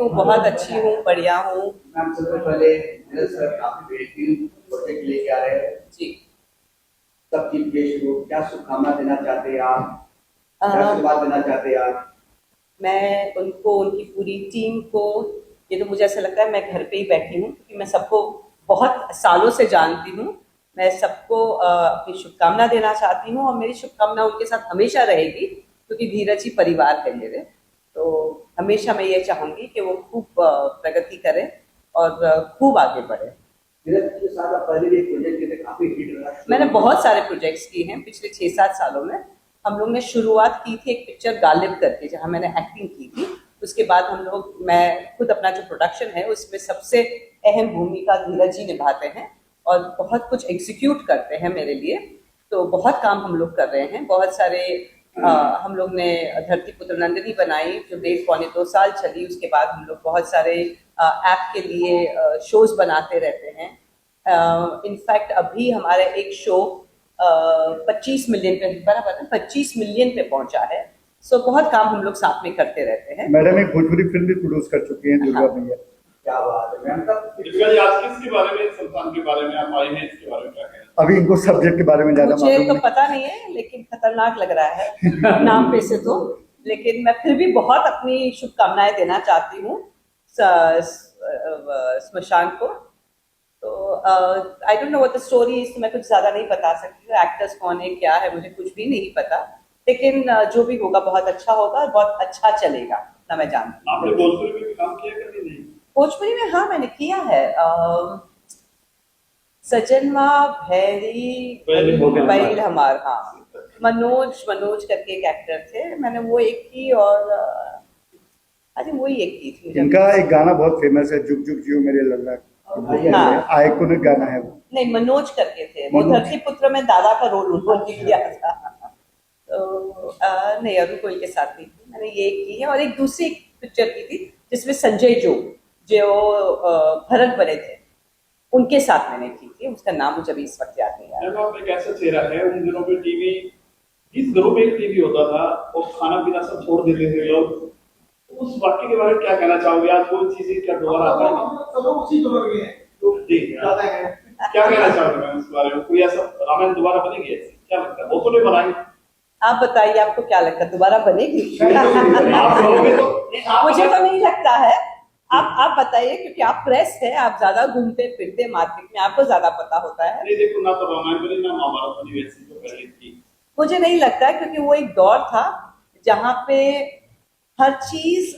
हूँ, बहुत अच्छी हूँ, बढ़िया हूँ। मैम सबसे पहले नीरज सर काफी बेहतरीन प्रोजेक्ट लेके आ रहे हैं जी। सब चीज पेश को क्या शुभकामना देना चाहते हैं आप, अ, क्या आशीर्वाद देना चाहते हैं आप? मैं उनको, उनकी पूरी टीम को, ये तो मुझे ऐसा लगता है मैं घर पे ही बैठी हूँ क्योंकि मैं सबको बहुत सालों से जानती हूँ। मैं सबको अपनी शुभकामना देना चाहती हूँ और मेरी शुभकामना उनके साथ हमेशा रहेगी क्योंकि धीरज ही परिवार है मेरे। तो हमेशा मैं ये चाहूंगी कि वो खूब प्रगति करें और खूब आगे बढ़े। नीरज के साथ आप पहले भी एक प्रोजेक्ट किए थे, काफी हिट रहा। मैंने बहुत सारे प्रोजेक्ट्स किए हैं पिछले 6-7 सालों में। हम लोग ने शुरुआत की थी एक पिक्चर गालिब करके जहां मैंने एक्टिंग की थी। उसके बाद मैं खुद अपना जो प्रोडक्शन है उसमें सबसे अहम भूमिका धीरज जी निभाते हैं और बहुत कुछ एग्जीक्यूट करते हैं मेरे लिए। तो बहुत काम हम लोग कर रहे हैं, बहुत सारे हम लोग ने धरती पुत्र नंदिनी बनाई जो 1.5-2 साल चली। उसके बाद हम लोग बहुत सारे ऐप के लिए शोज बनाते रहते हैं। इनफैक्ट अभी हमारा एक शो 25 मिलियन पे, बराबर है, 25 मिलियन पे पहुंचा है। सो बहुत काम हम लोग साथ में करते रहते हैं। मैडम एक भोजपुरी फिल्म भी प्रोड्यूस कर चुकी हैं, दुर्गा मैया। क्या बात है मैम। तब आज किसके बारे में, सुल्तान के बारे में आप आई हैं, इसके बारे में क्या कहना? अभी इनको सब्जेक्ट के बारे में ज्यादा मुझे मालूम तो नहीं। पता नहीं है लेकिन खतरनाक लग रहा है नाम पे से तो। लेकिन मैं फिर भी बहुत अपनी शुभकामनाएं देना चाहती हूँ स्मशान को। तो I don't know what the story is, मैं कुछ ज्यादा नहीं बता सकती हूँ। एक्टर्स कौन है क्या है मुझे कुछ भी नहीं पता, लेकिन जो भी होगा बहुत अच्छा होगा और बहुत अच्छा चलेगा ना। मैं जानती हूँ। आपने भोजपुरी में भी काम किया कभी नहीं? भोजपुरी में हाँ मैंने किया है। सजनवा भैरी बैल हमार, हाँ। मनोज करके एक एक्टर थे, मैंने वो एक की और अरे वही एक की थी। इनका एक गाना बहुत फेमस है, जुग जुग जियो मेरे लल्ला। हाँ। आइकॉनिक गाना है वो। नहीं, मनोज करके थे वो, धरती पुत्र में दादा का रोल उन्होंने किया था। तो नहीं, अभी कोई के साथ नहीं थी, मैंने ये की है। और एक दूसरी पिक्चर की थी जिसमें संजय जो भरत बने थे, उनके साथ मैंने की थी। उसका नाम मुझे अभी इस वक्त याद नहीं आ रहा। आप एक ऐसा चेहरा है, उन दिनों पे टीवी, जिस घरों में एक टीवी होता था और खाना पीना सब छोड़ देते थे लोग, उस वाक्य के बारे में क्या कहना चाहोगे? आज वो चीजें क्या दोबारा आ पाएंगी? उसी दौर में जी क्या कहना चाहोगे मैम इस बारे में? कोई ऐसा रामायण दोबारा बनेगी? क्या लगता है? वो तो नहीं बनाएंगे। आप बताइए, आपको क्या लगता है दोबारा बनेगी? आप कहोगे तो मुझे तो नहीं लगता है। आप बताइए क्योंकि आप प्रेस है, आप ज्यादा घूमते फिरते मार्केट में, आपको ज्यादा पता होता है। नहीं देखो, ना तो रामायण बनी ना महाभारत बनी वैसी जो पहले थी। मुझे नहीं लगता है क्योंकि वो एक दौर था जहां पे हर चीज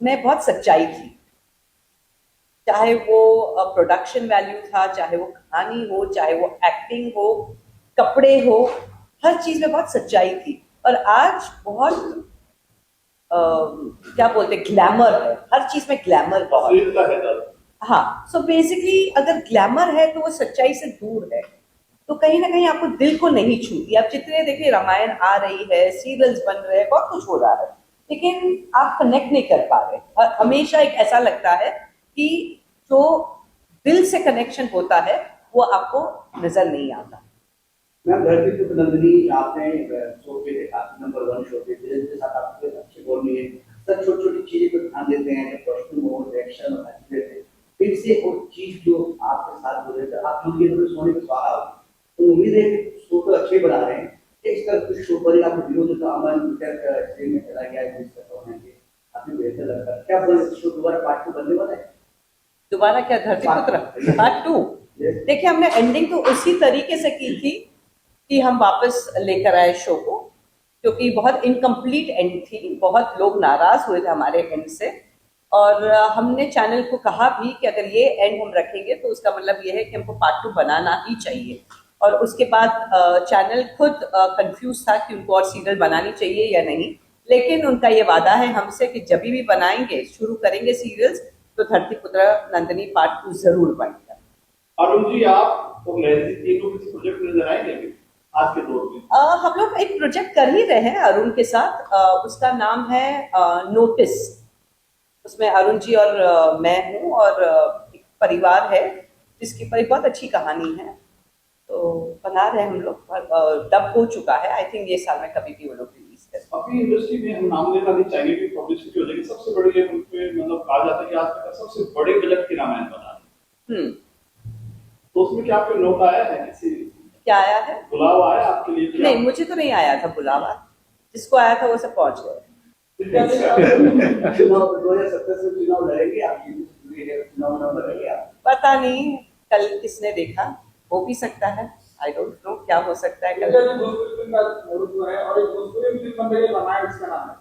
में बहुत सच्चाई थी। चाहे वो प्रोडक्शन वैल्यू था, चाहे वो कहानी हो, चाहे वो एक्टिंग हो, कपड़े हो, हर चीज में बहुत सच्चाई थी। और आज बहुत क्या बोलते हैं, ग्लैमर है, हर चीज में ग्लैमर बहुत है। हाँ, सो बेसिकली अगर ग्लैमर है तो वो सच्चाई से दूर है, तो कहीं ना कहीं आपको दिल को नहीं छूती। आप जितने देखिए रामायण आ रही है, सीरियल्स बन रहे हैं, बहुत कुछ हो रहा है, लेकिन आप कनेक्ट नहीं कर पा रहे। और हमेशा एक ऐसा लगता है कि जो दिल से कनेक्शन होता है वो आपको नजर नहीं आता। मैम धरती पुत्र नंदिनी आपने शो पे देखा, नंबर 1 शो पे धीरज के साथ आपके अच्छे बोल नहीं है, सब छोटी छोटी चीजें पर ध्यान देते हैं, जब कॉस्ट्यूम हो, रिएक्शन हो, अच्छे थे। फिर से वो चीज जो आपके साथ हो रहे थे, आप उनके अंदर सोने पे सुहागा हो, तो उम्मीद है कि शो तो अच्छे बना रहे हैं। इस तरह कुछ शो पर आपको विरोध का अमन ट्रेन में चला गया है, जिस तरह होंगे आपको बेहतर लगता है क्या? बोले शो दोबारा पार्ट 2 बनने वाला है? दोबारा क्या, धरती पुत्र पार्ट 2? देखिए, हमने एंडिंग तो उसी तरीके से की थी कि हम वापस लेकर आए शो को, क्योंकि बहुत इनकम्प्लीट एंड थी, बहुत लोग नाराज हुए थे हमारे एंड से। और हमने चैनल को कहा भी कि अगर ये एंड हम रखेंगे तो उसका मतलब ये है कि हमको पार्ट 2 बनाना ही चाहिए। और उसके बाद चैनल खुद कंफ्यूज था कि उनको और सीरियल बनानी चाहिए या नहीं, लेकिन उनका ये वादा है हमसे कि जब भी बनाएंगे, शुरू करेंगे सीरियल्स, तो धरती पुत्र नंदिनी पार्ट 2 जरूर बनेगा। अरुण जी, आप तो तीनों किसी प्रोजेक्ट में नजर आएंगे अभी आज के दौर में? हम लोग एक प्रोजेक्ट कर ही रहे हैं अरुण के साथ। उसका नाम है नोटिस। उसमें अरुण जी और मैं हूँ और एक परिवार है जिसके ऊपर एक बहुत अच्छी कहानी है, तो बना रहे हैं हम लोग। डब हो चुका है, आई थिंक ये साल में कभी भी वो लोग रिलीज अभी इंडस्ट्री में हम नाम लेना नहीं चाहेंगे कि पब्लिसिटी हो जाएगी, सबसे बड़ी ये फिल्म पे मतलब कहा जाता है कि आज तक का सबसे बड़े बजट की रामायण बना है। हम्म। तो उसमें क्या आपको नोट आया है, किसी क्या आया है? बुलावा आया आपके लिए कि नहीं, आप- मुझे तो नहीं आया था बुलावा, जिसको आया था वो सब पहुंच गए। चुनाव 2017 से चुनाव लड़ेंगे आप, ये भी जरूरी है, चुनाव न लड़ेंगे आप। पता नहीं कल किसने देखा, हो भी सकता है, आई डोंट नो क्या हो सकता है कल। भोजपुरी फिल्म का मुहूर्त है और एक भोजपुरी फिल्म बन रही है रामायण, इसका नाम है,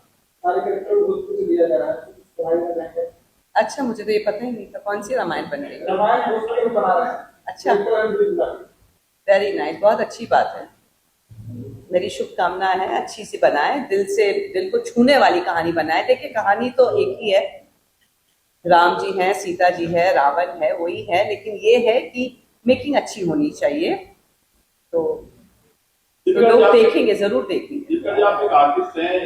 सारे कैरेक्टर भोजपुरी से लिया जा रहा है, पढ़ाई कर रहे हैं। अच्छा, मुझे तो ये पता ही नहीं था कौन सी रामायण बन रही है। रामायण भोजपुरी में बना रहे हैं। अच्छा। अच्छा, वेरी नाइस, बहुत अच्छी बात है। मेरी शुभकामना है अच्छी सी बनाए, दिल से, दिल को छूने वाली कहानी बनाए। देखिए कहानी तो एक ही है, राम जी हैं, सीता जी है, रावण है, वही है, लेकिन ये है कि मेकिंग अच्छी होनी चाहिए। तो लोग देखेंगे, जरूर देखेंगे। दीपिका जी, आप एक आर्टिस्ट हैं,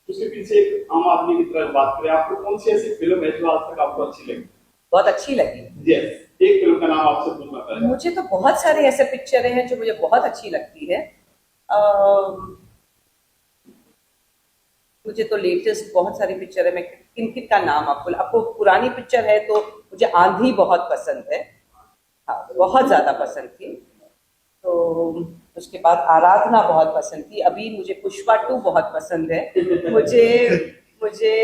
उसके पीछे एक आम आदमी की तरह बात करें, आपको कौन सी ऐसी फिल्म है जो आज तक आपको अच्छी लगी? बहुत अच्छी लगी। यस, एक फिल्म का नाम आपसे पूछना पड़ेगा। मुझे तो बहुत सारे ऐसे पिक्चरें हैं जो मुझे बहुत अच्छी लगती है। मुझे तो लेटेस्ट बहुत सारी पिक्चर है, मैं किन किन का नाम आपको पुरानी पिक्चर है तो मुझे आंधी बहुत पसंद है, हाँ बहुत ज्यादा पसंद थी। तो उसके बाद आराधना बहुत पसंद थी। अभी मुझे पुष्पा 2 बहुत पसंद है। मुझे मुझे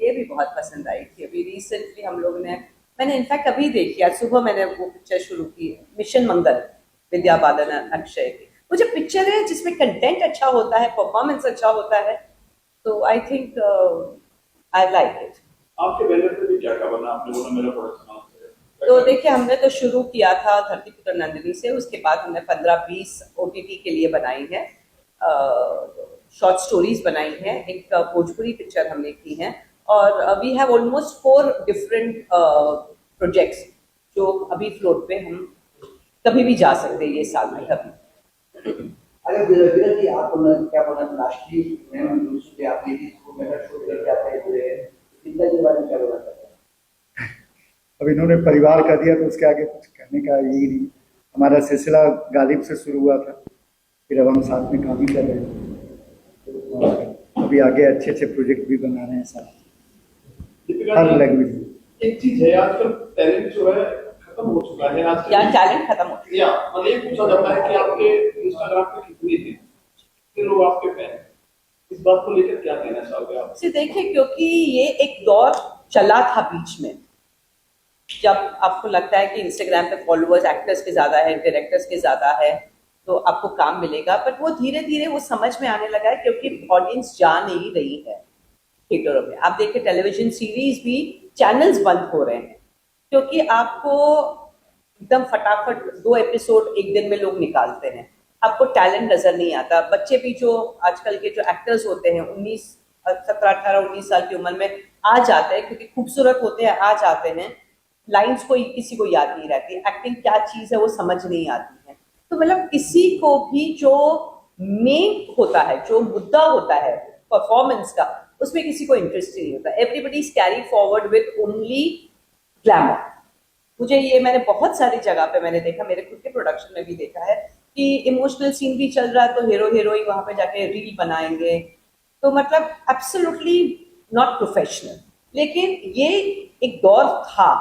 ये भी बहुत पसंद आई थी। अभी रिसेंटली हम लोग ने, मैंने इनफैक्ट अभी देखी, आज सुबह मैंने वो पिक्चर शुरू की, मिशन मंगल, विद्या बालन अक्षय की। मुझे पिक्चर है जिसमें कंटेंट अच्छा होता है, परफॉर्मेंस अच्छा होता है, तो I think I like it. आपके बैनर पे भी क्या क्या बना, आपने बोला मेरा प्रोडक्शन हाउस है। तो देखिए, हमने तो शुरू किया था धरतीपुत्र नंदिनी से, उसके बाद हमने 15-20 OTT के लिए बनाई है, शॉर्ट स्टोरीज बनाई है, एक भोजपुरी पिक्चर हमने की है, और we have almost 4 different projects जो अभी फ्लोट पे हम कभी भी जा सकते हैं ये साल में कभी। अगर विराट जी, आप क्या बोलना राष्ट्रीय में आप ये मेगा शो लेके आते हैं पूरे, इनका के बारे में क्या बोलना चाहते हैं? अब इन्होंने परिवार का दिया तो उसके आगे कुछ कहने का यही नहीं। हमारा सिलसिला गालिब से शुरू हुआ था, फिर अब हम साथ में काम ही कर रहे हैं, और अभी आगे अच्छे अच्छे प्रोजेक्ट भी बना रहे हैं साथ, दीपिका हर जी, लैंग्वेज में। एक चीज है, आजकल टैलेंट जो है खत्म हो चुका है आज। या टैलेंट खत्म हो या मतलब ये पूछा जाता है कि आपके इंस्टाग्राम पे कितने लोग आपके फैन हैं, इस बात को लेकर क्या कहना चाहोगे आप? से देखिए, क्योंकि ये एक दौर चला था बीच में, जब आपको लगता है कि इंस्टाग्राम पे फॉलोअर्स एक्टर्स के ज्यादा है, डायरेक्टर्स के ज्यादा है, तो आपको काम मिलेगा, बट वो धीरे धीरे वो समझ में आने लगा है, क्योंकि ऑडियंस जा नहीं रही है थिएटरों में। आप देखिए टेलीविजन सीरीज भी चैनल्स बंद हो रहे हैं, क्योंकि आपको एकदम फटाफट 2 एपिसोड एक दिन में लोग निकालते हैं, आपको टैलेंट नजर नहीं आता। बच्चे भी जो आजकल के जो एक्टर्स होते हैं 17, 18, 19 साल की उम्र में आ जाते हैं, क्योंकि खूबसूरत होते हैं, आ जाते हैं, लाइंस कोई किसी को याद नहीं रहती, एक्टिंग क्या चीज है वो समझ नहीं आती है। तो मतलब किसी को भी जो मेन होता है, जो मुद्दा होता है परफॉर्मेंस का, उसमें किसी को इंटरेस्ट नहीं होता। Everybody is carry forward with only glamour. मुझे ये मैंने बहुत सारी जगह पे मैंने देखा, मेरे खुद के प्रोडक्शन में भी देखा है कि इमोशनल सीन भी चल रहा है तो हीरो हीरोइन वहां पे जाके रील बनाएंगे, तो मतलब एब्सोल्युटली नॉट प्रोफेशनल। लेकिन ये एक दौर था,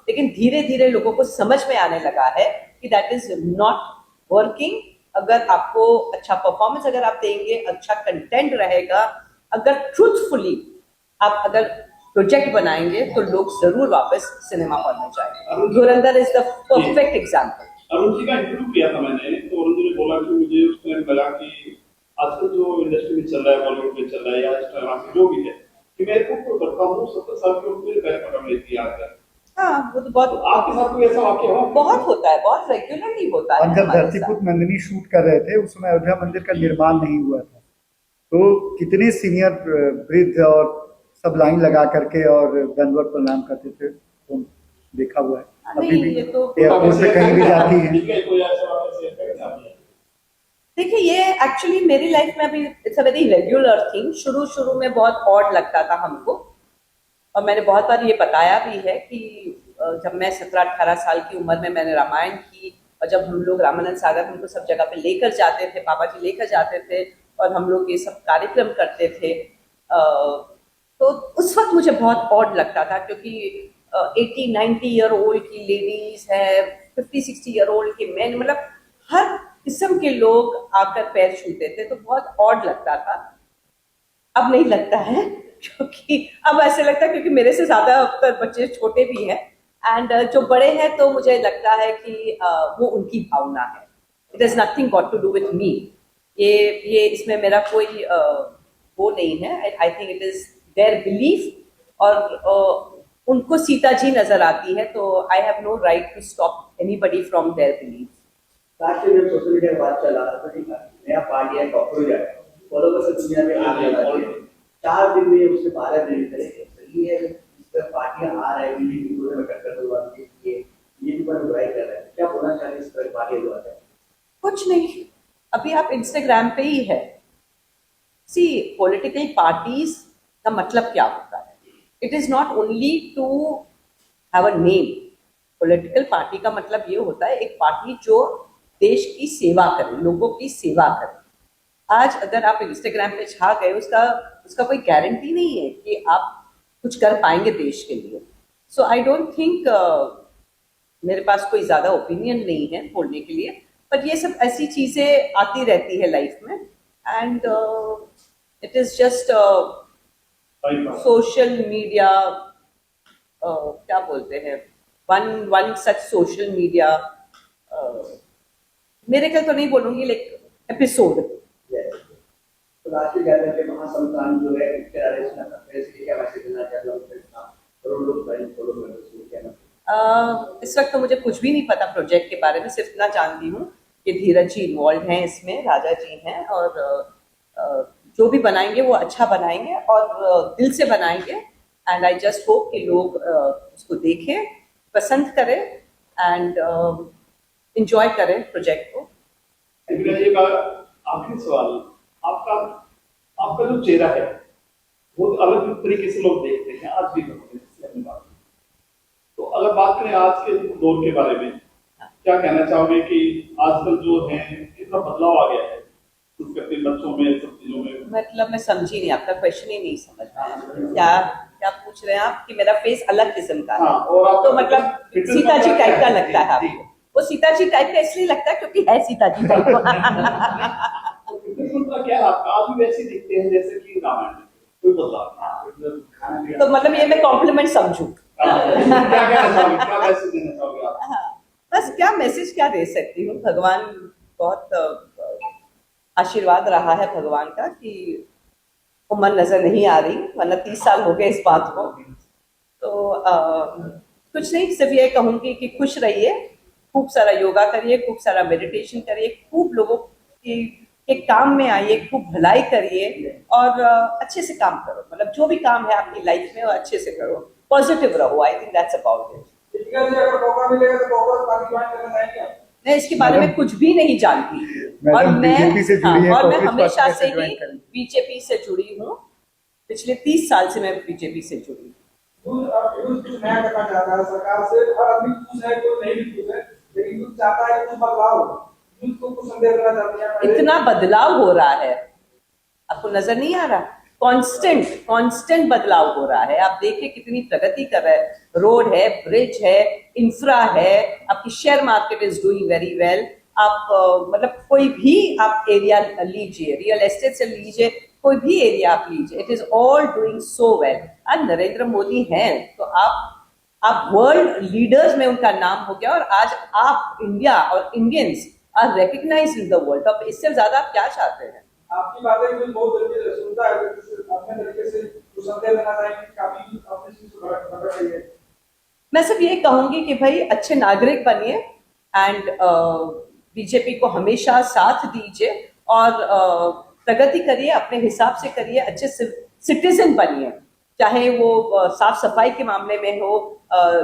लेकिन धीरे धीरे लोगों को समझ में आने लगा है कि दैट इज नॉट वर्किंग। अगर आपको अच्छा परफॉर्मेंस अगर आप देंगे, अच्छा कंटेंट रहेगा, अगर ट्रूथफुली आप अगर प्रोजेक्ट बनाएंगे, तो लोग जरूर वापस सिनेमा हॉल में जाएंगे। Dhurandhar is the perfect example. Arun ji का इंटरव्यू किया था मैंने, तो अरुण जी ने बोला कि मुझे उसमें लगा कि आजकल जो इंडस्ट्री में चल रहा है, बॉलीवुड में चल रहा है या इंस्टाग्राम पे जो भी है, कि मैं खुद करता हूँ 70 साल की उम्र में पैर पकड़ लेती है आकर। हाँ, वो तो तो बहुत आपके साथ कोई ऐसा वाक्य हुआ? बहुत होता है, बहुत रेगुलरली होता है हम जब हमारे साथ। धरतीपुत्र नंदिनी शूट कर रहे थे, उस समय अयोध्या मंदिर का निर्माण नहीं हुआ था, तो कितने सीनियर वृद्ध और सब लाइन लगा करके और दंडवत प्रणाम करते थे, तो देखा हुआ है। नहीं, अभी भी ये तो एयरपोर्ट पे कहीं भी जाती है। ठीक है, कोई ऐसा वाक्य शेयर करें आप? देखिए, ये एक्चुअली मेरी लाइफ में अभी it's a very regular thing. शुरू शुरू में बहुत ऑड लगता था हमको, और मैंने बहुत बार ये बताया भी है कि जब मैं 17-18 साल की उम्र में मैंने रामायण की, और जब हम लोग रामानंद सागर हमको सब जगह पे लेकर जाते थे, पापा जी लेकर जाते थे, और हम लोग ये सब कार्यक्रम करते थे, तो उस वक्त मुझे बहुत ऑड लगता था, क्योंकि 80-90 ईयर ओल्ड की लेडीज है, 50-60 ईयर ओल्ड के मैन, मतलब हर किस्म के लोग आकर पैर छूते थे, तो बहुत ऑड लगता था। अब नहीं लगता है, क्योंकि अब ऐसे लगता है, क्योंकि मेरे से ज्यादा बच्चे छोटे भी हैं, एंड जो बड़े हैं तो मुझे लगता है कि वो उनकी भावना है, it is nothing got to do with me. ये इसमें मेरा कोई वो नहीं है, I think it is their belief, और उनको सीता जी नजर आती है, तो I have no right to stop anybody from their belief. Last में जब सोशल मीडिया बात चला तो ठीक है, नया पार्टी है, टॉपर हो जाए, फॉलोवर्स दुनिया में आगे लगा दिए, 4 दिन में उससे 12 दिन करेंगे, सही है। इस तरह पार्टियां आ रही हैं, बीजेपी में टक्कर दिलवा के ये भी पर बुराई कर रहे हैं, क्या बोलना चाहिए इस तरह पार्टी दिलवाते हैं? कुछ नहीं, अभी आप इंस्टाग्राम पे ही है। सी, पॉलिटिकल पार्टीज का मतलब क्या होता है? It is not only to have a name. Political party का मतलब ये होता है एक पार्टी जो देश की सेवा करे, लोगों की सेवा करे। आज अगर आप इंस्टाग्राम पे छा गए, उसका कोई गारंटी नहीं है कि आप कुछ कर पाएंगे देश के लिए। सो आई डोंट थिंक, मेरे पास कोई ज्यादा ओपिनियन नहीं है बोलने के लिए, पर ये सब ऐसी चीजें आती रहती है लाइफ में, and it is just social media, क्या बोलते हैं, वन सच सोशल मीडिया, मेरे ख्याल तो नहीं बोलूंगी, लाइक एपिसोड। तो राष्ट्रीय ज्ञान के महासंस्थान जो है इसके आलोचना करते हैं, इसलिए क्या मैसेज देना चाहते हैं करोड़ों लोग फॉलो कर रहे हैं? इस वक्त तो मुझे कुछ भी नहीं पता प्रोजेक्ट के बारे में, सिर्फ इतना जानती हूँ कि धीरज जी इन्वॉल्व हैं इसमें, राजा जी हैं, और जो भी बनाएंगे वो अच्छा बनाएंगे और दिल से बनाएंगे, एंड आई जस्ट होप कि लोग उसको देखें, पसंद करें, एंड एंजॉय करें प्रोजेक्ट को। ये आखिरी सवाल, आपका जो चेहरा है वो अलग तरीके से लोग देखते हैं, आज भी करते हैं अपनी बात। तो अगर बात करें आज के दौर के बारे में, क्या कहना चाहोगे कि आजकल जो है इतना बदलाव आ गया है अपने बच्चों में, सब चीजों में? मतलब मैं समझी नहीं, आपका क्वेश्चन ही नहीं समझ पाया। क्या पूछ रहे हैं आप कि मेरा फेस अलग किस्म का है? हाँ, और तो मतलब सीता जी टाइप का लगता है आपको? वो सीता जी टाइप का इसलिए लगता है क्योंकि है सीता जी टाइप का। क्या आपका आज भी वैसे दिखते हैं जैसे कि रामायण में, कोई बदलाव? तो मतलब ये मैं कॉम्प्लीमेंट समझूं? क्या कहना चाहोगे, क्या मैसेज देना चाहोगे आप? बस क्या मैसेज क्या दे सकती हूँ, भगवान बहुत आशीर्वाद रहा है भगवान का कि उम्र नजर नहीं आ रही, वरना 30 साल हो गए इस बात को। तो कुछ नहीं, सिर्फ ये कहूंगी कि खुश रहिए, खूब सारा योगा करिए, खूब सारा मेडिटेशन करिए, खूब लोगों के काम में आइए, खूब भलाई करिए, और अच्छे से काम करो। मतलब जो भी काम है आपकी लाइफ में वो अच्छे से करो, पॉजिटिव रहो। I think that's about it. अगर मौका मिलेगा तो कांग्रेस पार्टी ज्वाइन करना चाहेंगे आप? मैं इसके बारे में कुछ भी नहीं जानती, और मैं हमेशा से ही बीजेपी से जुड़ी हूँ, पिछले 30 साल से मैं बीजेपी से जुड़ी हूँ। कुछ नया करना चाहता है सरकार से, हर आदमी खुश है, कोई नहीं भी खुश है, लेकिन कुछ चाहता है कुछ बदलाव हो, को कुछ संदेश देना चाहते हैं? इतना बदलाव हो रहा है, आपको नजर नहीं आ रहा? कांस्टेंट बदलाव हो रहा है। आप देखिए कितनी प्रगति कर रहा है, रोड है, ब्रिज है, इंफ्रा है, आपकी share market is doing very well. आप मतलब कोई भी आप एरिया लीजिए, रियल एस्टेट से लीजिए, कोई भी एरिया आप लीजिए, it is all doing so well. और नरेंद्र मोदी हैं तो आप वर्ल्ड लीडर्स में उनका नाम हो गया, और आज आप इंडिया और Indians are recognised in the world. अब इससे ज्यादा आप क्या चाहते हैं? आपकी बातें भी बहुत जल्दी सुनता है, अपने तरीके से कुछ संदेश देना चाहेंगे, काफी अपने चीज को बढ़ा रही है। मैं सिर्फ ये कहूंगी कि भाई अच्छे नागरिक बनिए, एंड बीजेपी को हमेशा साथ दीजिए, और प्रगति करिए, अपने हिसाब से करिए, अच्छे सिटीजन बनिए, चाहे वो साफ सफाई के मामले में हो,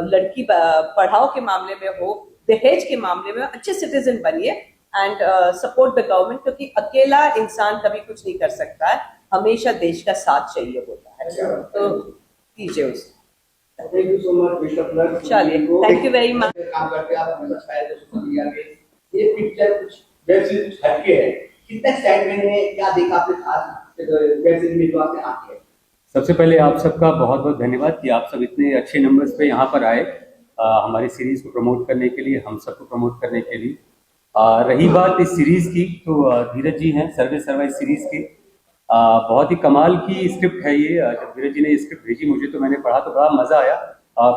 लड़की पढ़ाओ के मामले में हो, दहेज के मामले में, अच्छे सिटीजन बनिए, एंड सपोर्ट द गवर्नमेंट, क्योंकि अकेला इंसान कभी कुछ नहीं कर सकता है, हमेशा देश का साथ चाहिए होता है, तो दीजिए उसे। Thank you so much, wish of luck. चलिए, थैंक यू वेरी मच। काम करते आप हमेशा शायद सोशल मीडिया पे ये पिक्चर कुछ वैसे हटके है, कितना एक्साइटमेंट है, क्या देखा आपने खास वेब सीरीज में जो आपने आंखें? सबसे पहले आप सबका बहुत बहुत धन्यवाद कि आप सब इतने अच्छे नंबर्स पे यहाँ पर आए हमारी सीरीज़ को प्रमोट करने के लिए, हम सबको प्रमोट करने के लिए। रही बात इस सीरीज़ की, तो धीरज जी हैं सर्वे सर्वा इस सीरीज़ के। बहुत ही कमाल की स्क्रिप्ट है ये। जब धीरज जी ने स्क्रिप्ट भेजी मुझे तो मैंने पढ़ा तो बड़ा मज़ा आया।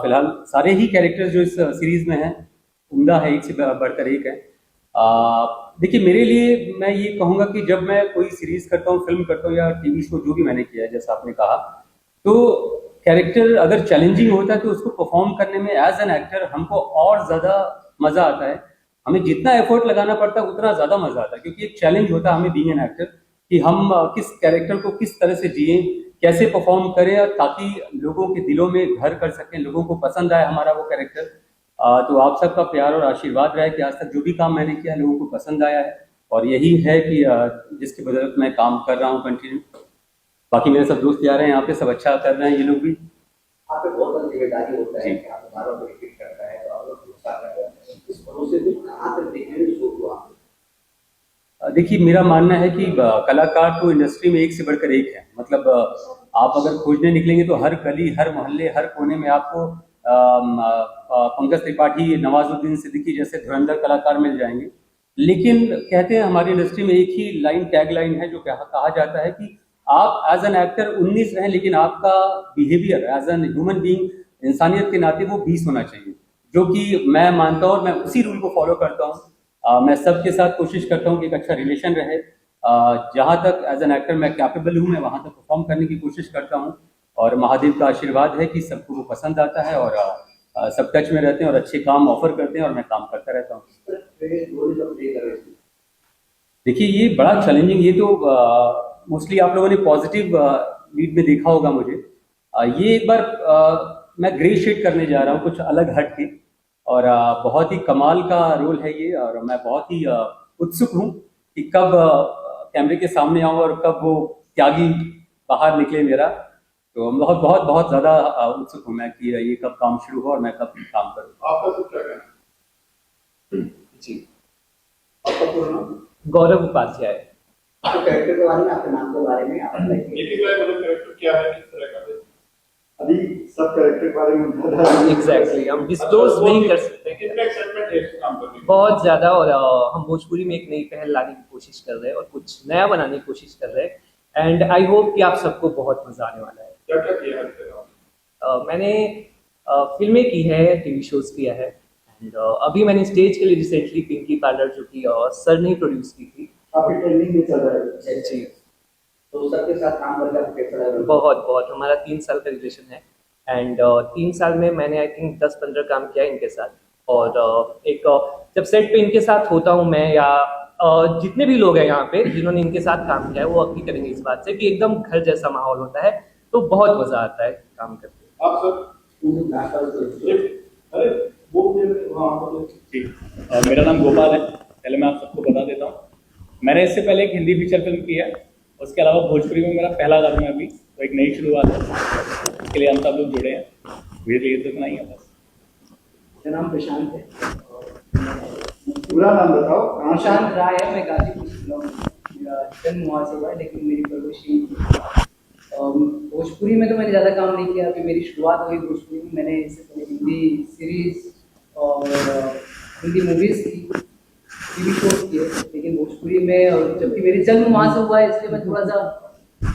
फिलहाल सारे ही कैरेक्टर्स जो इस सीरीज़ में हैं उम्दा है, एक से बढ़कर एक है। देखिए मेरे लिए मैं ये कहूँगा कि जब मैं कोई सीरीज़ करता हूँ, फिल्म करता हूँ या टीवी शो जो भी मैंने किया है, जैसा आपने कहा, तो कैरेक्टर अगर चैलेंजिंग होता है तो उसको परफॉर्म करने में एज एन एक्टर हमको और ज़्यादा मज़ा आता है। हमें जितना एफर्ट लगाना पड़ता है उतना ज़्यादा मज़ा आता है, क्योंकि एक चैलेंज होता है हमें बीइंग एन एक्टर कि हम किस कैरेक्टर को किस तरह से जिए, कैसे परफॉर्म करें, और ताकि लोगों के दिलों में घर कर सकें, लोगों को पसंद आए हमारा वो कैरेक्टर। तो आप सबका प्यार और आशीर्वाद रहा है कि आज तक जो भी काम मैंने किया लोगों को पसंद आया है, और यही है कि जिसकी बदौलत मैं काम कर रहा हूँ कंटिन्यू। बाकी मेरे सब दोस्त यार हैं यहाँ पे, सब अच्छा कर रहे हैं ये लोग भी। आप पे बहुत बड़ी जिम्मेदारी होता है कि आप हमारा बेनिफिट करता है और गुस्सा करता है, इस भरोसे से कहाँ तक देखने में सोच हुआ? देखिए मेरा मानना है कि कलाकार तो इंडस्ट्री में एक से बढ़कर एक है। मतलब आप अगर खोजने निकलेंगे तो हर गली, हर मोहल्ले, हर कोने में आपको पंकज त्रिपाठी, नवाजुद्दीन सिद्दीकी जैसे धुरंधर कलाकार मिल जाएंगे। लेकिन कहते हैं हमारी इंडस्ट्री में एक ही लाइन, टैग लाइन है, जो कहा जाता है कि आप एज एन एक्टर 19 रहें लेकिन आपका behaviour as an human being, इंसानियत के नाते वो 20 होना चाहिए, जो कि मैं मानता हूँ और मैं उसी रूल को फॉलो करता हूँ। मैं सबके साथ कोशिश करता हूँ कि एक अच्छा रिलेशन रहे। जहाँ तक एज एन एक्टर मैं कैपेबल हूँ, मैं वहाँ तक परफॉर्म करने की कोशिश करता हूँ, और महादेव का आशीर्वाद है कि सबको वो पसंद आता है और सब टच में रहते हैं और अच्छे काम ऑफर करते हैं और मैं काम करता रहता हूँ। देखिए ये बड़ा चैलेंजिंग, ये तो मोस्टली आप लोगों ने पॉजिटिव लीड में देखा होगा मुझे। ये एक बार मैं ग्रे शेड करने जा रहा हूँ, कुछ अलग हट के, और बहुत ही कमाल का रोल है ये, और मैं बहुत ही उत्सुक हूँ कि कब कैमरे के सामने आऊँ और कब वो त्यागी बाहर निकले मेरा। तो बहुत बहुत बहुत ज़्यादा उत्सुक हूँ मैं कि ये कब काम शुरू हो और मैं कब काम करूँ। आपका सब क्या कहना है? जी, आपका पूरा नाम? गौरव उपाध्याय। आपके कैरेक्टर के बारे में, आपके नाम के बारे में आप बताइए। नितिन भाई मतलब कैरेक्टर क्या है, किस तरह का है? अभी सब कैरेक्टर के बारे में बता एग्जैक्टली हम डिस्क्लोज नहीं कर सकते। कितना एक्साइटमेंट है इस काम करने में? बहुत ज्यादा, और हम भोजपुरी में एक नई पहल लाने की कोशिश कर रहे हैं और कुछ नया बनाने की कोशिश कर रहे हैं, एंड आई होप कि आप सबको बहुत मजा आने वाला है। क्या क्या किया है इसके अलावा? मैंने फिल्में की है, टीवी शोज किया है, एंड अभी मैंने स्टेज के लिए रिसेंटली पिंकी पार्लर, जो कि सर ने प्रोड्यूस की थी। आपकी ट्रेनिंग भी चल रहा है। जी, तो सबके साथ काम करके आपको कैसा लगा? बहुत बहुत, हमारा 3 साल का रिलेशन है, एंड 3 साल में मैंने आई थिंक 10-15 काम किया इनके साथ। और एक जब सेट पे इनके साथ होता हूँ मैं, या जितने भी लोग हैं यहाँ पे जिन्होंने इनके साथ काम किया है, वो अग्री करेंगे इस बात से कि एकदम घर जैसा माहौल होता है, तो बहुत मजा आता है काम करके। आप सर? अरे वो वहाँ पर ठीक, मेरा नाम गोपाल है। पहले मैं आप सबको बता देता हूँ, मैंने इससे पहले एक हिंदी फीचर फिल्म की है, उसके अलावा भोजपुरी में मेरा पहला कदम है अभी, तो एक नई शुरुआत है, इसके लिए हम सब लोग जुड़े हैं। मेरे लिए तो इतना ही है बस। मेरा नाम प्रशांत है। पूरा नाम बताओ, कहाँ से? प्रशांत राय है, मैं गाजीपुर से हूँ। मेरा जन्म वहाँ से हुआ है, लेकिन मेरी परवरिश यहीं थी। भोजपुरी में तो मैंने ज़्यादा काम नहीं किया, अभी मेरी शुरुआत हुई भोजपुरी में। मैंने इससे पहले हिंदी सीरीज और हिंदी मूवीज़ की, टीवी शोज किए, लेकिन भोजपुरी में, और जबकि मेरी जन्म वहाँ से हुआ है, इसलिए मैं थोड़ा सा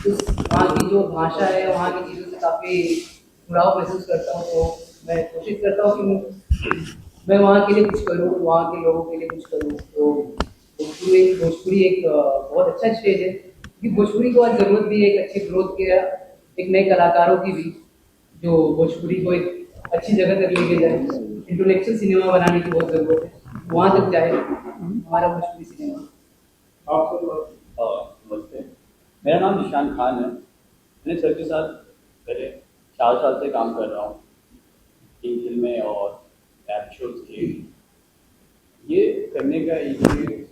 उस वहाँ की जो भाषा है, वहाँ की चीज़ों से काफ़ी जुड़ाव महसूस करता हूँ। तो मैं कोशिश करता हूँ कि मैं वहाँ के लिए कुछ करूँ, वहाँ के लोगों के लिए कुछ करूँ। तो भोजपुरी एक बहुत अच्छा स्टेज है, क्योंकि भोजपुरी को आज ज़रूरत भी है एक अच्छी ग्रोथ के, एक नए कलाकारों की भी, जो भोजपुरी को एक अच्छी जगह तक लेके जाए। इंटेलेक्चुअल सिनेमा बनाने की बहुत ज़रूरत है, वहाँ तक जाए हमारा भोजपुरी सिनेमा। आप सब? नमस्ते, मेरा नाम निशान खान है। मैंने सर के साथ पहले 4 साल से काम कर रहा हूँ, 3 फिल्में और वेब शोज के। ये करने का एक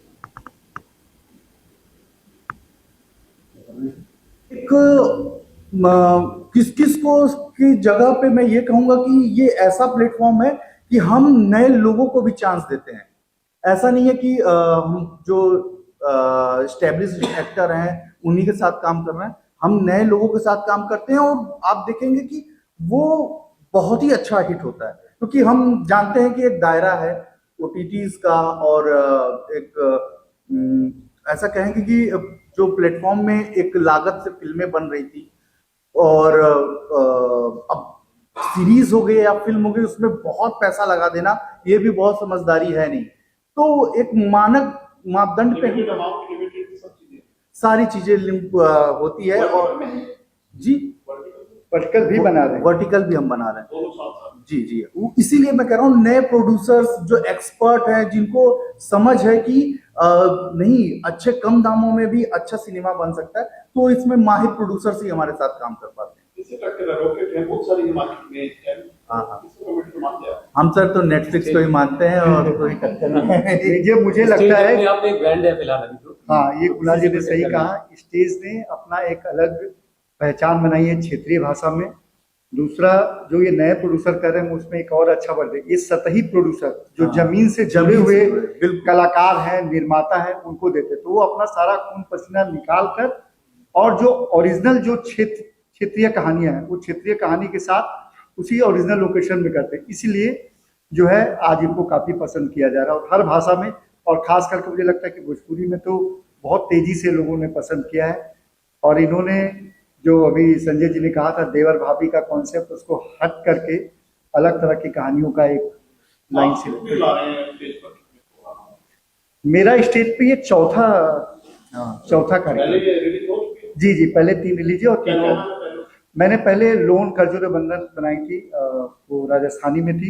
किस किस को की जगह पे मैं ये कहूँगा कि ये ऐसा प्लेटफॉर्म है कि हम नए लोगों को भी चांस देते हैं। ऐसा नहीं है कि हम जो स्टेब्लिश एक्टर हैं उन्हीं के साथ काम कर रहे हैं, हम नए लोगों के साथ काम करते हैं और आप देखेंगे कि वो बहुत ही अच्छा हिट होता है, क्योंकि हम जानते हैं कि एक दायरा है ओटीटीज का और ऐसा कहेंगे कि जो प्लेटफॉर्म में एक लागत से फिल्में बन रही थी और अब सीरीज हो गई या फिल्म हो गई उसमें बहुत पैसा लगा देना ये भी बहुत समझदारी है नहीं। तो एक मानक मापदंड पे लिमिटेड अमाउंट, लिमिटेड सब चीजें, सारी चीजें लिंक होती है और जी वर्टिकल भी बना रहे हैं। वर्टिकल भी हम बना रहे हैं दोनों साथ साथ। जी जी। इसीलिए मैं कह रहा हूँ नए प्रोड्यूसर्स जो एक्सपर्ट हैं जिनको समझ है कि नहीं अच्छे कम दामों में भी अच्छा सिनेमा बन सकता है, तो इसमें माहिर प्रोड्यूसर्स ही हमारे साथ काम कर पाते हैं। इसी टक्कर रॉकेट है, बहुत सारी मार्केट में है। हाँ। इसको कमिट मानते हैं। हम सर तो नेटफ्लिक्स को ही मानते हैं और कोई टक्कर नहीं है। ये मुझे लगता है यहाँ पे एक ब्रांड है फिलहाल अभी तो। हाँ, ये कुणाल जी ने सही कहा, स्टेज ने अपना एक अलग पहचान बनाई है क्षेत्रीय भाषा में। दूसरा जो ये नए प्रोड्यूसर कर रहे हैं उसमें एक और अच्छा वर्ड है, ये सतही प्रोड्यूसर जो जमीन से जमे हुए कलाकार हैं, निर्माता हैं, उनको देते, तो वो अपना सारा खून पसीना निकाल कर और जो ओरिजिनल जो क्षेत्रीय कहानियां हैं वो क्षेत्रीय कहानी के साथ उसी ओरिजिनल लोकेशन में करते हैं। इसलिए जो है आज इनको काफी पसंद किया जा रहा है और हर भाषा में, और खास करके मुझे लगता है कि भोजपुरी में तो बहुत तेजी से लोगों ने पसंद किया है। और इन्होंने जो अभी संजय जी ने कहा था देवर भाभी का कॉन्सेप्ट, उसको हट करके अलग तरह की कहानियों का एक लाइन से मेरा स्टेज पे ये चौथा कार्यक्रम। जी जी, पहले 3 रिलीज और 3 मैंने पहले लोन खरजूर बंधन बनाई थी, वो राजस्थानी में थी।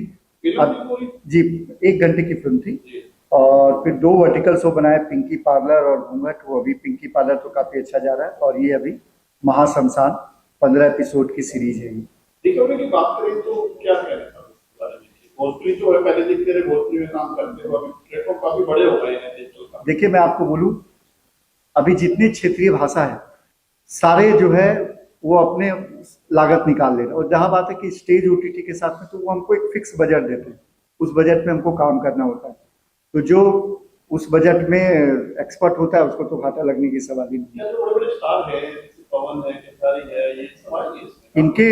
जी 1 घंटे की फिल्म थी और फिर 2 वर्टिकल शो बनाए, पिंकी पार्लर और घूंघट। वो अभी पिंकी पार्लर तो काफी अच्छा जा रहा है और ये अभी महाशमशान 15 एपिसोड की सीरीज है। देखोगे की बात करें तो क्या कहना है भोजपुरी जो है, पहले देखते रहे भोजपुरी में काम करते हो, अभी प्लेटफॉर्म काफी बड़े हो गए हैं। देखिए मैं आपको बोलूं, अभी जितनी क्षेत्रीय भाषा है सारे जो है वो अपने लागत निकाल ले रहे हैं, और जहां बात है कि स्टेज ओटीटी के साथ में तो वो हमको एक फिक्स बजट देते हैं, उस बजट में हमको काम करना होता है। तो जो उस बजट में एक्सपर्ट होता है उसको तो घाटा लगने की सवाल ही नहीं है। जो बड़े-बड़े स्टार हैं, जैसे पवन है, खेसारी है, ये सब आएंगे इसमें। इनके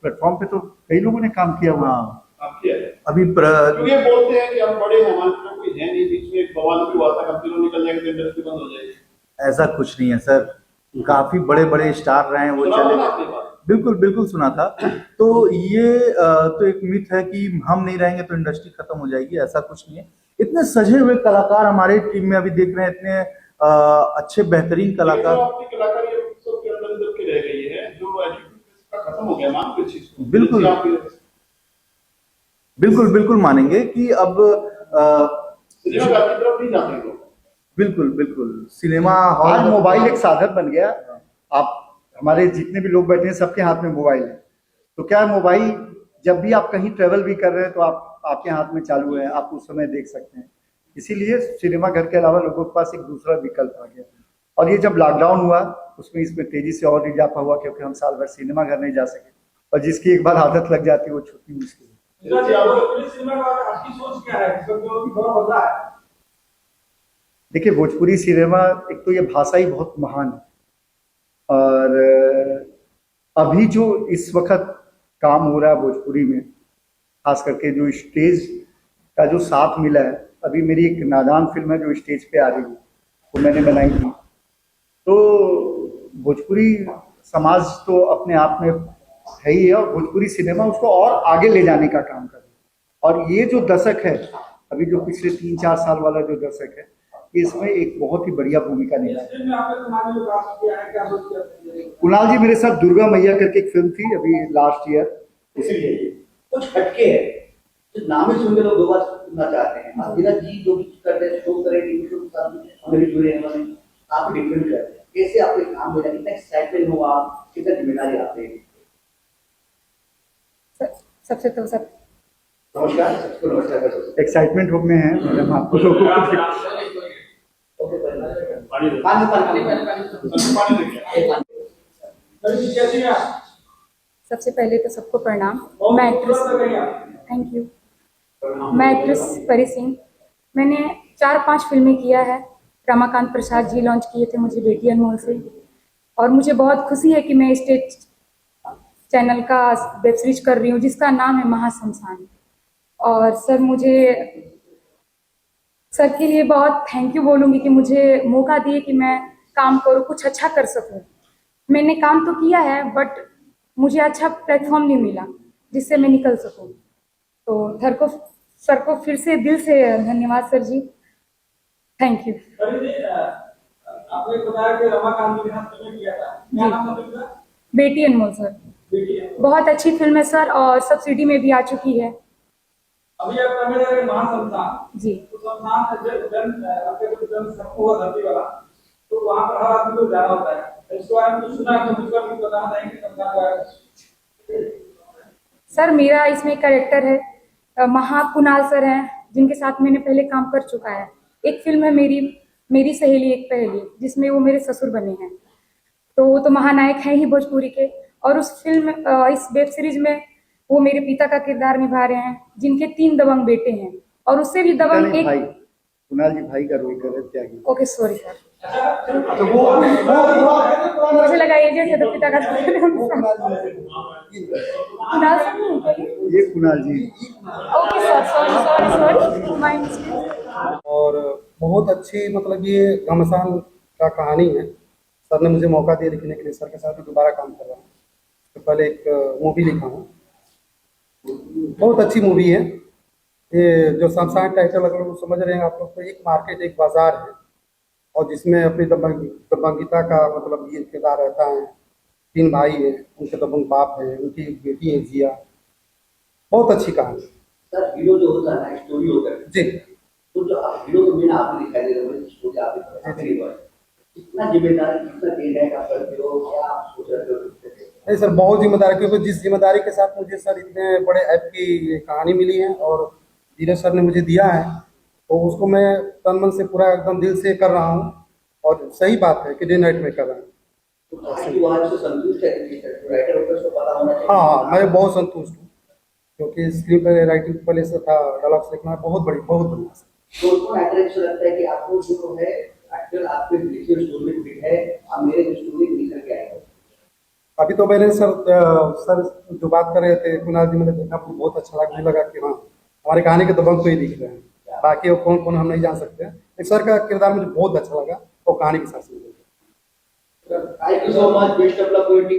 प्लेटफॉर्म पे तो कई लोगों ने काम किया हुआ है। काम किया है। अभी तो ये बोलते हैं कि हम बड़े हैं, हमारे पास कोई है नहीं, बीच में एक बवाल भी हुआ था, कंपनी निकल जाएगी तो इंडस्ट्री बंद हो जाएगी। ऐसा कुछ नहीं है सर, काफी बड़े बड़े स्टार रहे हैं वो चले। बिल्कुल बिल्कुल सुना था। तो ये तो एक मिथ है कि हम नहीं रहेंगे तो इंडस्ट्री खत्म हो जाएगी, ऐसा कुछ नहीं है। इतने सजे हुए कलाकार हमारे टीम में अभी देख रहे हैं, इतने अच्छे बेहतरीन कलाकार। अपनी कलाकारी उत्सव के अंदर के रह गई है, जो एटीट्यूड खत्म हो गया, मान लो चीज को। बिल्कुल बिल्कुल बिल्कुल मानेंगे कि अब सिनेमा की तरफ नहीं जाते लोग। बिल्कुल बिल्कुल सिनेमा हॉल आज मोबाइल एक साधन बन गया। आप हमारे जितने भी लोग बैठे हैं सबके हाथ में मोबाइल है, तो क्या मोबाइल जब भी आप कहीं ट्रेवल भी कर रहे हैं तो आपके हाथ में चालू है, आप उस समय देख सकते हैं। इसीलिए सिनेमा घर के अलावा लोगों के पास एक दूसरा विकल्प आ गया। और ये जब लॉकडाउन हुआ उसमें इसमें तेजी से और इजाफा हुआ, क्योंकि हम साल भर सिनेमा घर नहीं जा सके, और जिसकी एक बार आदत लग जाती है वो छुट्टी मुश्किल है। आपकी सोच क्या है, बदला है? देखिए भोजपुरी सिनेमा, एक तो ये भाषा ही बहुत महान है, और अभी जो इस वक्त काम हो रहा है भोजपुरी में, खास करके जो स्टेज का जो साथ मिला है, अभी मेरी एक नादान फिल्म है जो स्टेज पे आ रही है, वो मैंने बनाई थी। तो भोजपुरी समाज तो अपने आप में है ही है, और भोजपुरी सिनेमा उसको और आगे ले जाने का काम कर रहा है। और ये जो दशक है, अभी जो पिछले 3-4 साल वाला जो दशक है, इसमें एक बहुत ही बढ़िया भूमिका निभाई। कुणाल जी मेरे साथ दुर्गा मैया करके एक फिल्म थी अभी लास्ट ईयर, इसीलिए कुछ हटके है, तो नाम ही सुन के लोग 2 बार सुनना चाहते हैं। आप बिना जी जो भी करते हैं, शो करें, टीवी शो के साथ हमें जुड़े हैं, हमें काफी डिफरेंट करते हैं। कैसे आपको काम मिला, कितना एक्साइटमेंट हुआ, कितना जिम्मेदारी आपने? सबसे तो सब नमस्कार, सबको नमस्कार। एक्साइटमेंट में है मैडम, आपको लोगों को सबसे पहले तो सबको प्रणाम। मैं एक्ट्रेस, थैंक यू। मैं एक्ट्रेस परी सिंह। मैंने 4-5 फिल्में किया है रमाकांत प्रसाद जी लॉन्च किए थे मुझे बेटी अनमोल से, और मुझे बहुत खुशी है कि मैं स्टेट चैनल का वेब सीरीज कर रही हूँ जिसका नाम है महाशमशान। और सर, मुझे सर के लिए बहुत थैंक यू बोलूँगी कि मुझे मौका दिए कि मैं काम करूँ, कुछ अच्छा कर सकूँ। मैंने काम तो किया है बट मुझे अच्छा प्लेटफॉर्म नहीं मिला जिससे मैं निकल सकूँ। तो सर को फिर से दिल से धन्यवाद सर जी, थैंक यू। आपने बताया कि रमाकांत जी के साथ फिल्म किया था, क्या नाम था फिल्म का? बेटी अनमोल सर, बेटी है। बहुत अच्छी फिल्म है सर, और सब्सिडी में भी आ चुकी है। अभी आप कर रहे हैं महाशमशान जी। तो शमशान आपके जो जन्म सबको हुआ धरती वाला, तो वहाँ पर हर आदमी को जाना होता है। इसके बारे में कुछ सुना है तो मुझे कुछ बताना चाहेंगे शमशान के बारे में? सर, मेरा इसमें कैरेक्टर है कुणाल सर हैं जिनके साथ मैंने पहले काम कर चुका है। एक फिल्म है मेरी सहेली एक पहेली, जिसमें वो मेरे ससुर बने हैं, तो वो तो महानायक हैं ही भोजपुरी के। और इस वेब सीरीज में वो मेरे पिता का किरदार निभा रहे हैं, जिनके 3 दबंग बेटे हैं, और उससे भी दबंग एक। भाई कुणाल जी भाई का रोल कर रहे थे। ओके, सॉरी सर, तो वो मुझे लगा एजेंट है तो पिता का कुणाल सर नहीं क्या ये? ये Kunal ji. Okay sir, sorry my mistake. और बहुत अच्छी मतलब ये घमासान का कहानी है। सर ने मुझे मौका दिया लिखने के लिए, सर के साथ मैं दोबारा काम कर रहा हूँ। तो पहले एक मूवी लिखा हूँ, बहुत अच्छी मूवी है ये। जो शमशान टाइटल अगर वो समझ रहे हैं आप लोग, तो एक मार्केट, एक बाजार है, और जिसमें अपनी दबंगिता का मतलब ये किरदार रहता है। 3 भाई हैं, उनके दबंग बाप है, उनकी एक बेटी है जिया। बहुत अच्छी कहानी। सर हीरो जो होता है ना, स्टोरी होता है जी। तो जो आप हीरो तो मैंने आपको दिखाई दे रहा है, स्टोरी आप कितना जिम्मेदारी, कितना देर है आप करते हो, क्या आप सोच रहे हो? नहीं सर, बहुत जिम्मेदारी, क्योंकि जिस जिम्मेदारी के साथ मुझे सर इतने बड़े ऐप की कहानी मिली है और धीरज सर ने मुझे दिया है, तो उसको मैं तन मन से पूरा एकदम दिल से कर रहा हूँ। और सही बात है कि डे नाइट में कर रहा हूँ। संतुष्ट है राइटर होकर उसको पता होना चाहिए। हाँ, मैं बहुत संतुष्ट हूँ, क्योंकि स्क्रीन पर राइटिंग पहले से था, डायलॉग्स लिखना बहुत बढ़िया। तो उसको एक्टर से लगता है कि आपको जो है एक्टर आपके लिखे स्टोरी में फिट है, आप मेरे स्टोरी लिख करके आए हो। अभी तो मैंने सर जो बात कर रहे थे कुणाल जी, मैंने देखा मुझे बहुत अच्छा लगा। मुझे लगा कि हाँ, हमारी कहानी के दबंग को ही लिख रहे हैं, बाकी वो कौन कौन हम नहीं जान सकते। एक सर का किरदार मुझे बहुत अच्छा लगा, वो कहानी के साथ। Thank you so much, best of luck.